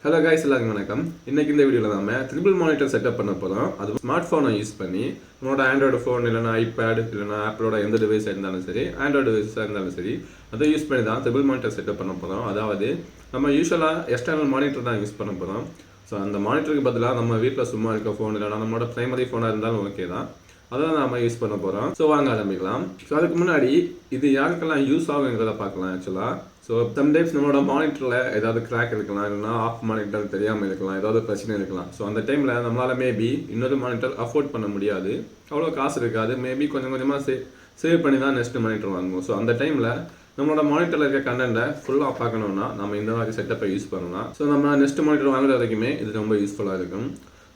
Hello guys, எல்லாருக்கும் வணக்கம். இன்னைக்கு இந்த வீடியோல நாம ட்ரிபிள் மானிட்டர் செட்டப் பண்ண போறோம். அது ஸ்மார்ட் போனை யூஸ் பண்ணி நம்மளோட ஆண்ட்ராய்டு ஃபோன் இல்லனா ஐபேட் இல்லனா ஆப்பிளோட எந்த டிவைஸ் இருந்தாலும் சரி, ஆண்ட்ராய்டு டிவைஸா இருந்தாலும் சரி, அதை யூஸ் பண்ணி தான் ட்ரிபிள் மானிட்டர் செட்டப் பண்ண போறோம். அதாவது நம்ம யூசுவலா எக்ஸ்டர்னல் மானிட்டர் தான் யூஸ் பண்ண போறோம். ஸோ அந்த மானிட்டருக்கு பதிலாக நம்ம வீட்டில் சும்மா இருக்க ஃபோன் இல்லைனா நம்மளோட பிரைமரி ஃபோனாக இருந்தாலும் ஓகே தான். அதான் நம்ம யூஸ் பண்ண போகிறோம். ஸோ வாங்க ஆரம்பிக்கலாம். ஸோ அதுக்கு முன்னாடி இது யாருக்கெல்லாம் யூஸ் ஆகுங்கிறத பார்க்கலாம். ஆக்சுவலாக ஸோ சம்டைம்ஸ் நம்மளோட மானிட்டரில் ஏதாவது கிராக் இருக்கலாம், இல்லைனா ஆஃப் மானிட்டர் தெரியாமல் இருக்கலாம், ஏதாவது பிரச்சனை இருக்கலாம். ஸோ அந்த டைமில் நம்மளால் மேபி இன்னொரு மானிட்டர் அஃபோர்ட் பண்ண முடியாது, அவ்வளோ காசு இருக்காது, மேபி கொஞ்சம் கொஞ்சமாக சேவ் பண்ணி தான் நெக்ஸ்ட் மானிட்டர் வாங்குவோம். ஸோ அந்த டைமில் நம்மளோட மானிட்டரில் இருக்க கண்டென்ட்டை ஃபுல்லாக பார்க்கணுன்னா நம்ம இந்த மாதிரி செட்டப்பை யூஸ் பண்ணலாம். ஸோ நம்ம நெக்ஸ்ட் மானிட்டர் வாங்குற வரைக்குமே இது ரொம்ப யூஸ்ஃபுல்லாக இருக்கும்.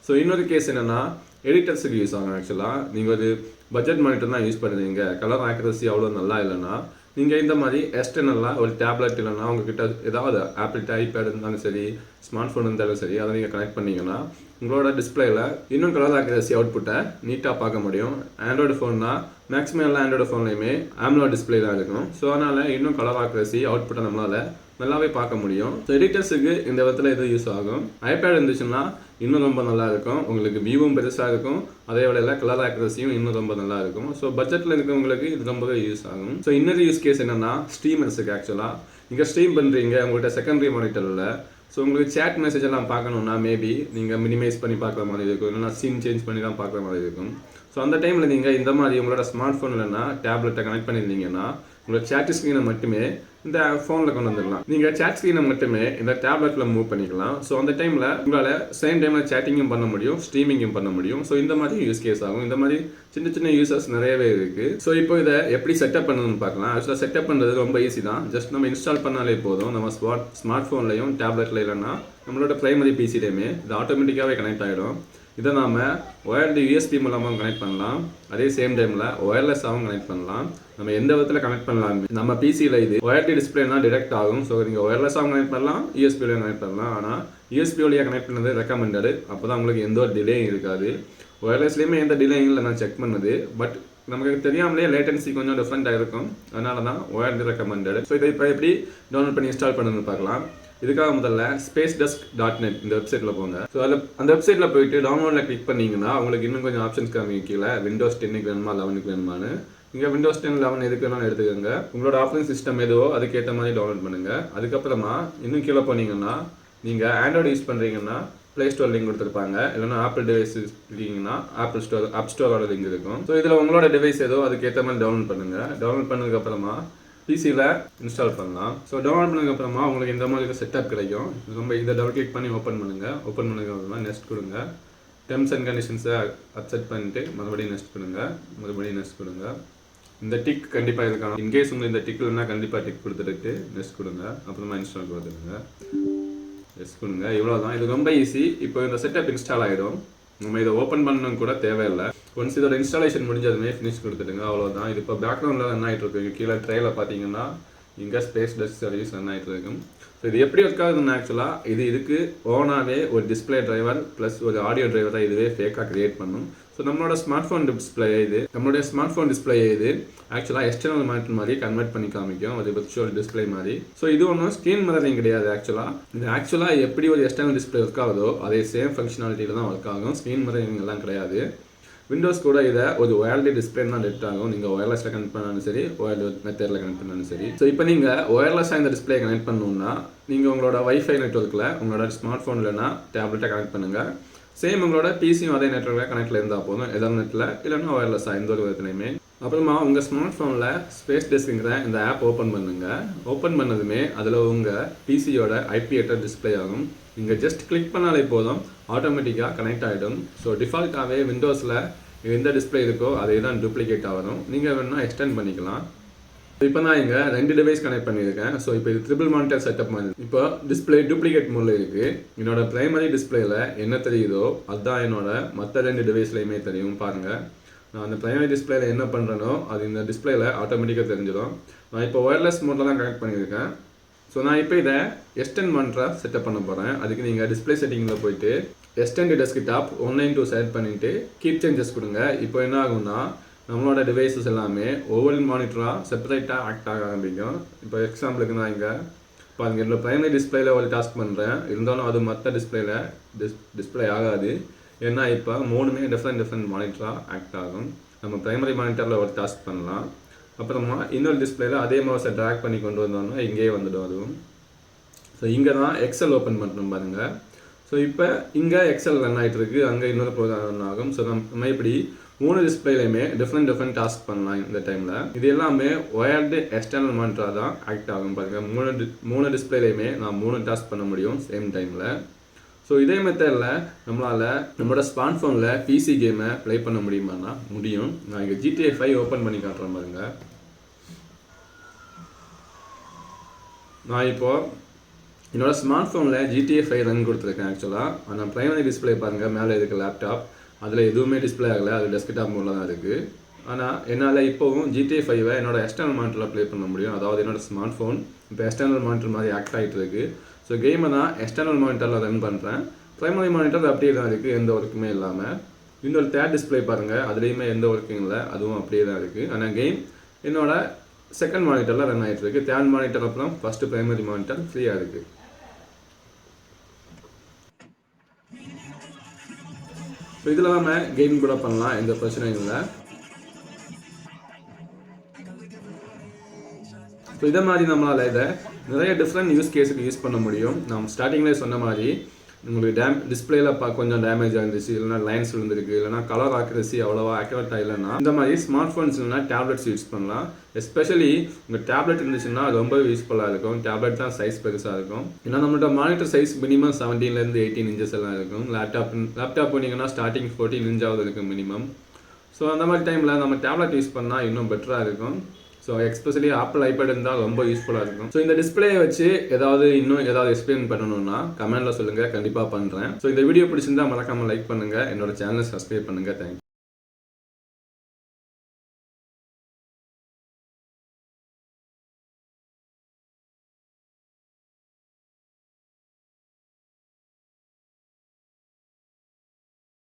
ஸோ இன்னொரு கேஸ் என்னென்னா எடிட்டர்ஸுக்கு யூஸ் ஆகும். ஆக்சுவலாக நீங்கள் ஒரு பட்ஜெட் மானிட்டர் தான் யூஸ் பண்ணுறீங்க, கலர் ஆக்யூரசி அவ்வளோ நல்லா இல்லைன்னா நீங்கள் இந்த மாதிரி எக்ஸ்டர்னலாக ஒரு டேப்லெட் இல்லைன்னா உங்ககிட்ட ஏதாவது ஆப்பிள் ஐபேட் இருந்தாலும் சரி, ஸ்மார்ட் ஃபோன் இருந்தாலும் சரி, அதை நீங்கள் கனெக்ட் பண்ணிங்கன்னா உங்களோட டிஸ்பிளேயில் இன்னும் கலர் ஆக்யூரசி அவுட்புட்டை நீட்டாக பார்க்க முடியும். ஆண்ட்ராய்டு ஃபோன்னா மேக்ஸிமம் எல்லா ஆண்ட்ராய்டு ஃபோன்லையுமே AMOLED டிஸ்பிளே தான் இருக்கும். ஸோ அதனால் இன்னும் கலர் ஆக்யூரசி அவுட்புட்டை நம்மளால் நல்லாவே பார்க்க முடியும். ஸோ எடிட்டர்ஸுக்கு இந்த விதத்தில் இது யூஸ் ஆகும். ஐபேட் இருந்துச்சுன்னா இன்னும் ரொம்ப நல்லா இருக்கும், உங்களுக்கு வியூவும் பெருசாக இருக்கும், அதே வேளையில் கலர் ஆக்யூரசியும் இன்னும் ரொம்ப நல்லா இருக்கும். ஸோ பட்ஜெட்டில் இருக்கவங்களுக்கு இது ரொம்பவே யூஸ் ஆகும். ஸோ இன்னொரு யூஸ் கேஸ் என்னன்னா ஸ்ட்ரீமர்ஸுக்கு. ஆக்சுவலாக நீங்கள் ஸ்ட்ரீம் பண்ணுறீங்க, உங்கள்கிட்ட செகண்டரி மானிட்டரில், ஸோ உங்களுக்கு சேட் மெசேஜ் எல்லாம் பார்க்கணுன்னா மேபி நீங்கள் மினிமைஸ் பண்ணி பார்க்குற மாதிரி இருக்கும், இல்லைனா சீன் சேஞ்ச் பண்ணி தான் பார்க்குற மாதிரி இருக்கும். ஸோ அந்த டைமில் நீங்கள் இந்த மாதிரி உங்களோட ஸ்மார்ட் ஃபோன் இல்லைனா டேப்லெட்டை கனெக்ட் பண்ணியிருந்தீங்கன்னா உங்களோட சேட் ஸ்க்ரீனை மட்டுமே இந்த ஃபோனில் கொண்டு வந்துடலாம். நீங்கள் சேட் ஸ்க்ரீனை மட்டுமே இந்த டேப்லெட்டில் மூவ் பண்ணிக்கலாம். ஸோ அந்த டைமில் உங்களால் சேம் டைமில் சேட்டிங்கும் பண்ண முடியும், ஸ்ட்ரீமிங்கும் பண்ண முடியும். ஸோ இந்த மாதிரி யூஸ் கேஸ் ஆகும். இந்த மாதிரி சின்ன சின்ன யூசர்ஸ் நிறையவே இருக்குது. ஸோ இப்போ இதை எப்படி செட்டப் பண்ணணும்னு பார்க்கலாம். ஆக்சுவலாக செட்டப் பண்ணுறது ரொம்ப ஈஸி தான். ஜஸ்ட் நம்ம இன்ஸ்டால் பண்ணாலே போதும். நம்ம ஸ்மார்ட் ஃபோன்லையும் டேப்லெட்டில் இல்லைன்னா நம்மளோட பிரைமரி பிசிலையுமே இது ஆட்டோமேட்டிக்காகவே கனெக்ட் ஆகிடும். இதை நாம் ஒயர்டு யூஎஸ்பி மூலமாக கனெக்ட் பண்ணலாம், அதே சேம் டைமில் ஒயர்லெஸ்ஸாகவும் கனெக்ட் பண்ணலாம். நம்ம எந்த விதத்தில் கனெக்ட் பண்ணலாம், நம்ம பிசியில் இது ஒயர்டு டிஸ்பிளேனா டிரெக்ட் ஆகும். ஸோ நீங்கள் ஒயர்லெஸ்ஸாகவும் கனெக்ட் பண்ணலாம், யூஎஸ்பிலையும் கனெக்ட் பண்ணலாம். ஆனால் யூஎஸ்பி வழியாக கனெக்ட் பண்ணது ரெக்கமெண்டடு. அப்போ தான் உங்களுக்கு எந்த ஒரு டிலேயும் இருக்காது. ஒயர்லெஸ்லேயுமே எந்த டிலேயும் இல்லை நான் செக் பண்ணது. பட் நமக்கு தெரியாமலே லேட்டன்சி கொஞ்சம் டிஃப்ரெண்ட்டாக இருக்கும், அதனால தான் ஒயர்டு ரெக்கமெண்டடு. ஸோ இதை இப்போ எப்படி டவுன்லோட் பண்ணி இன்ஸ்டால் பண்ணணும்னு பார்க்கலாம். இதுக்காக முதல்ல spacedesk.net இந்த வெப்சைட்டில் போங்க. ஸோ அதில் அந்த வெப்சைட்டில் போயிட்டு டவுன்லோடில் கிளிக் பண்ணிங்கன்னா உங்களுக்கு இன்னும் கொஞ்சம் ஆப்ஷன்ஸ் காமிக்கும். கீழே விண்டோஸ் 10க்கு வேணுமா 11க்கு வேணுமான்னு. நீங்கள் விண்டோஸ் 10 11 எதுக்கு வேணாலும் எடுத்துக்கோங்க. உங்களோட ஆப்ரேட்டிங் சிஸ்டம் எதுவோ அதுக்கேற்ற மாதிரி டவுன்லோட் பண்ணுங்கள். அதுக்கப்புறமா இன்னும் கீழே போனீங்கன்னா நீங்கள் ஆண்ட்ராய்டு யூஸ் பண்ணுறீங்கன்னா ப்ளே ஸ்டோர் லிங்க் கொடுத்துருப்பாங்க, இல்லைனா ஆப்பிள் டிவைஸ் இருக்கீங்கன்னா ஆப் ஸ்டோரோட லிங்க் இருக்கும். ஸோ இதில் உங்களோட டிவைஸ் ஏதோ அதுக்கேற்ற மாதிரி டவுன்லோட் பண்ணுங்கள். டவுன்லோட் பண்ணதுக்கப்புறமா பிசியில் இன்ஸ்டால் பண்ணலாம். ஸோ டவுன்லோட் பண்ணதுக்கப்புறமா உங்களுக்கு இந்த மாதிரி செட்டப் கிடைக்கும். ரொம்ப இதை டபுள் கிளிக் பண்ணி ஓப்பன் பண்ணுங்கள். ஓப்பன் பண்ணதுக்கப்புறமா நெக்ஸ்ட் கொடுங்க. டெர்ம்ஸ் அண்ட் கண்டிஷன்ஸை அக்செப்ட் பண்ணிட்டு மறுபடியும் நெக்ஸ்ட் கொடுங்க. மறுபடியும் நெக்ஸ்ட் கொடுங்க. இந்த டிக் கண்டிப்பாக இருக்கணும். இன்கேஸ் உங்களுக்கு இந்த டிக் இல்லைன்னா கண்டிப்பாக டிக் கொடுத்துட்டு நெக்ஸ்ட் கொடுங்க. அப்புறமா இன்ஸ்டால் கொடுத்துருங்க. நெக்ஸ்ட் கொடுங்க. இவ்வளோ தான். இது ரொம்ப ஈஸி. இப்போ இந்த செட்டப் இன்ஸ்டால் ஆகிடும். நம்ம இதை ஓப்பன் பண்ணணும் கூட தேவையில்லை. ஒன்ஸ் இதோட இன்ஸ்டாலேஷன் முடிஞ்சதுமே ஃபினிஷ் கொடுத்துடுங்க. அவ்வளோதான். இது இப்போ பேக்ரவுண்டில் ரன் ஆகிட்டு இருக்கு. கீழே ட்ரையில் பார்த்தீங்கன்னா இங்கே SpaceDesk சர்வீஸ் ரன் ஆகிட்டு இருக்கும். ஸோ இது எப்படி ஒர்க் ஆகுதுன்னு ஆக்சுவலாக இதுக்கு ஓனாகவே ஒரு டிஸ்பிளே டிரைவர் ப்ளஸ் ஒரு ஆடியோ டிரைவரை இதுவே ஃபேக்காக கிரியேட் பண்ணும். ஸோ நம்மளோட ஸ்மார்ட் ஃபோன் டிஸ்பிளே இது ஆக்சுவலாக எக்ஸ்டர்னல் மானிட்டர் மாதிரி கன்வெர்ட் பண்ணி காமிக்கும், ஒரு விர்ச்சுவல் டிஸ்பிளே மாதிரி. ஸோ இது ஒன்றும் ஸ்க்ரீன் மிரரிங் கிடையாது. ஆக்சுவலாக எப்படி ஒரு எக்ஸ்டர்னல் டிஸ்பிளே ஒர்க் ஆகுதோ அதே சேம் ஃபங்க்ஷனாலிட்டியில் தான் ஒர்க் ஆகும். ஸ்க்ரீன் மிரரிங் எல்லாம் கிடையாது. விண்டோஸ் கூட இதை ஒரு ஒயர்லெஸ் டிஸ்பிளே தான் டெட் ஆகும். நீங்கள் ஒயர்லெஸில் கனெக்ட் பண்ணாலும் சரி, ஒயர்லெஸ் மெத்தடில் கனெக்ட் பண்ணாலும் சரி. ஸோ இப்போ நீங்கள் ஒயர்லெஸ்ஸாக இந்த டிஸ்பிளே கனெக்ட் பண்ணணுன்னா நீங்கள் உங்களோட வைஃபை நெட்ஒர்க்கில் உங்களோட ஸ்மார்ட் ஃபோன் இல்லைனா டேப்லெட்டை கனெக்ட் பண்ணுங்கள். சேம் உங்களோட பிசியும் அதே நெட்ஒர்க்கில் கனெக்டில் இருந்தால் போதும், எதர்நெட்டில் இல்லைன்னா ஒயர்லெஸ்ஸாக எந்த ஒரு விதத்துலையுமே. அப்புறமா உங்கள் ஸ்மார்ட் ஃபோனில் SpaceDeskங்கிற இந்த ஆப் ஓப்பன் பண்ணுங்கள். ஓப்பன் பண்ணதுமே அதில் உங்கள் பிசியோட IP அட்ரஸ் டிஸ்பிளே ஆகும். நீங்கள் ஜஸ்ட் கிளிக் பண்ணாலே போதும், ஆட்டோமேட்டிக்காக கனெக்ட் ஆகிடும். ஸோ டிஃபால்ட்டாகவே விண்டோஸில் எந்த டிஸ்பிளே இருக்கோ அதே தான் டூப்ளிகேட்டாக வரும். நீங்கள் வேணும்னா எக்ஸ்டெண்ட் பண்ணிக்கலாம். இப்போ நான் இங்கே 2 டிவைஸ் கனெக்ட் பண்ணியிருக்கேன். ஸோ இப்போ இது ட்ரிபிள் மானிட்டர் செட்டப் மாதிரி. இப்போ டிஸ்பிளே டூப்ளிகேட் மோடில் இருக்குது. என்னோட பிரைமரி டிஸ்பிளேயில் என்ன தெரியுதோ அதுதான் என்னோட மற்ற 2 டிவைஸ்லையுமே தெரியும். பாருங்கள், நான் அந்த பிரைமரி டிஸ்பிளேயில் என்ன பண்ணுறேனோ அது இந்த டிஸ்பிளேயில் ஆட்டோமேட்டிக்காக தெரிஞ்சிடும். நான் இப்போ ஒயர்லெஸ் மோடில் தான் கனெக்ட் பண்ணியிருக்கேன். ஸோ நான் இப்போ இதை எக்ஸ்டெண்ட் மானிட்டராக செட்டப் பண்ண போகிறேன். அதுக்கு நீங்கள் டிஸ்பிளே செட்டிங்கில் போயிட்டு எக்ஸ்டெண்ட் டெஸ்க்டாப் 192 செலக்ட் பண்ணிவிட்டு கீப் சேஞ்சஸ் கொடுங்க. இப்போ என்ன ஆகும்னா நம்மளோட டிவைசஸ் எல்லாமே ஒவ்வொரு மானிட்டராக செப்பரேட்டாக ஆக்ட் ஆக ஆரம்பிக்கும். இப்போ எக்ஸாம்பிளுக்கு நான் இங்கே பாருங்கள் இதில் ப்ரைமரி டிஸ்பிளேல ஒரு டாஸ்க் பண்ணுறேன், இருந்தாலும் அது மற்ற டிஸ்பிளேல டிஸ்பிளே ஆகாது. ஏன்னா இப்போ 3மே டிஃப்ரெண்ட் மானிட்டராக ஆக்ட் ஆகும். நம்ம ப்ரைமரி மானிட்டரில் ஒரு டாஸ்க் பண்ணலாம், அப்புறமா இன்னொரு டிஸ்பிளேல அதே மவுஸை ட்ராக் பண்ணி கொண்டு வந்தோம்னா இங்கேயே வந்துடும் அதுவும். ஸோ இங்கே தான் எக்ஸல் ஓப்பன் பண்ணுறோம் பாருங்கள். ஸோ இப்போ இங்கே எக்ஸல் ரன் ஆகிட்டு இருக்கு, அங்கே இன்னொரு ப்ரோக்ராம் ரன் ஆகும். ஸோ நம்ம இப்படி 3 டிஸ்பிளேலையுமே டிஃப்ரெண்ட் டாஸ்க் பண்ணலாம் இந்த டைமில். இது எல்லாமே ஒயர்டு எக்ஸ்டர்னல் மானிட்டராக தான் ஆக்ட் ஆகும் பாருங்கள். 3 டிஸ்பிளேலையுமே நான் 3 டாஸ்க் பண்ண முடியும் சேம் டைமில். ஸோ இதே மெத்தடில் நம்மளால் நம்மளோட ஸ்மார்ட் ஃபோனில் பிசி கேமை ப்ளே பண்ண முடியுமானா முடியும். நான் இங்கே GTA 5 ஓப்பன் பண்ணி காட்டுறேன் பாருங்க. நான் இப்போது என்னோட ஸ்மார்ட் ஃபோனில் GTA 5 ரன் கொடுத்துருக்கேன். ஆக்சுவலாக ஆனால் ப்ரைமரி டிஸ்பிளே பாருங்கள், மேலே இருக்குது லேப்டாப், அதில் எதுவுமே டிஸ்பிளே ஆகலை, அது டெஸ்க்டாப் மோடில் தான் இருக்குது. ஆனால் என்னால் இப்போவும் GTA 5 என்னோட எக்ஸ்டர்னல் மானிட்டரில் ப்ளே பண்ண முடியும். அதாவது என்னோட ஸ்மார்ட் ஃபோன் இப்போ எக்ஸ்டர்னல் மானிட்டர் மாதிரி ஆக்ட் ஆகிட்டு இருக்குது. ஸோ கேமை தான் எக்ஸ்டர்னல் மானிட்டரில் ரன் பண்ணுறேன். ப்ரைமரி மானிட்டர் அப்படியே தான் இருக்குது, எந்த ஒர்க்குமே இல்லாமல். இன்னொரு தேர்ட் டிஸ்பிளே பாருங்கள், அதுலேயுமே எந்த ஒர்க்கும் இல்லை, அதுவும் அப்படியே தான் இருக்குது. ஆனால் கேம் என்னோட செகண்ட் மானிட்டரில் ரன் ஆகிட்டு இருக்குது. தேர்ட் மானிட்டர் அப்புறம் ஃபஸ்ட்டு ப்ரைமரி மானிட்டர் ஃப்ரீயாக இருக்குது. ஸோ இதில் நம்ம கேம் கூட பண்ணலாம், எந்த பிரச்சனையும் இல்லை. ஸோ இதை மாதிரி நம்மளால் இதை நிறைய டிஃப்ரெண்ட் யூஸ் கேஸுக்கு யூஸ் பண்ண முடியும். நம்ம ஸ்டார்டிங்லேயே சொன்ன மாதிரி உங்களுக்கு டிஸ்பிளேல கொஞ்சம் டேமேஜ் ஆகிருந்துச்சு, இல்லைனா லைன்ஸ் விழுந்துருக்கு, இல்லைனா கலர் ஆக்யூரசி அவ்வளோவா ஆக்யூரேட்டாக இல்லைன்னா இந்த மாதிரி ஸ்மார்ட் ஃபோன்ஸ் இல்லைனா டேப்லெட்ஸ் யூஸ் பண்ணலாம். எஸ்பெஷலி உங்கள் டேப்லெட் இருந்துச்சுன்னா ரொம்ப யூஸ்ஃபுல்லாக இருக்கும். டேப்லெட் தான் சைஸ் பெருசாக இருக்கும். ஏன்னா நம்மளோட மானிட்டர் சைஸ் மினிமம் 17லேருந்து 18 இன்ச்சஸ் எல்லாம் இருக்கும். லேப்டாப் போனீங்கன்னா ஸ்டார்டிங் 14 இன்ச்சாவது இருக்கும் மினிமம். ஸோ அந்த மாதிரி டைமில் நம்ம டேப்லெட் யூஸ் பண்ணால் இன்னும் பெட்டராக இருக்கும். ஸோ எஸ்பெஷலி ஆப்பிள் ஐபேட் இருந்தால் ரொம்ப யூஸ்ஃபுல்லாக இருக்கும். ஸோ இந்த டிஸ்பிளே வச்சு இன்னும் ஏதாவது எக்ஸ்பிளைன் பண்ணணும்னா கமெண்ட்டில் சொல்லுங்கள், கண்டிப்பாக பண்ணுறேன். ஸோ இந்த வீடியோ பிடிச்சிருந்தா மறக்காமல் லைக் பண்ணுங்கள், என்னோட சேனலை சப்ஸ்கிரைப் பண்ணுங்கள். தேங்க்யூ.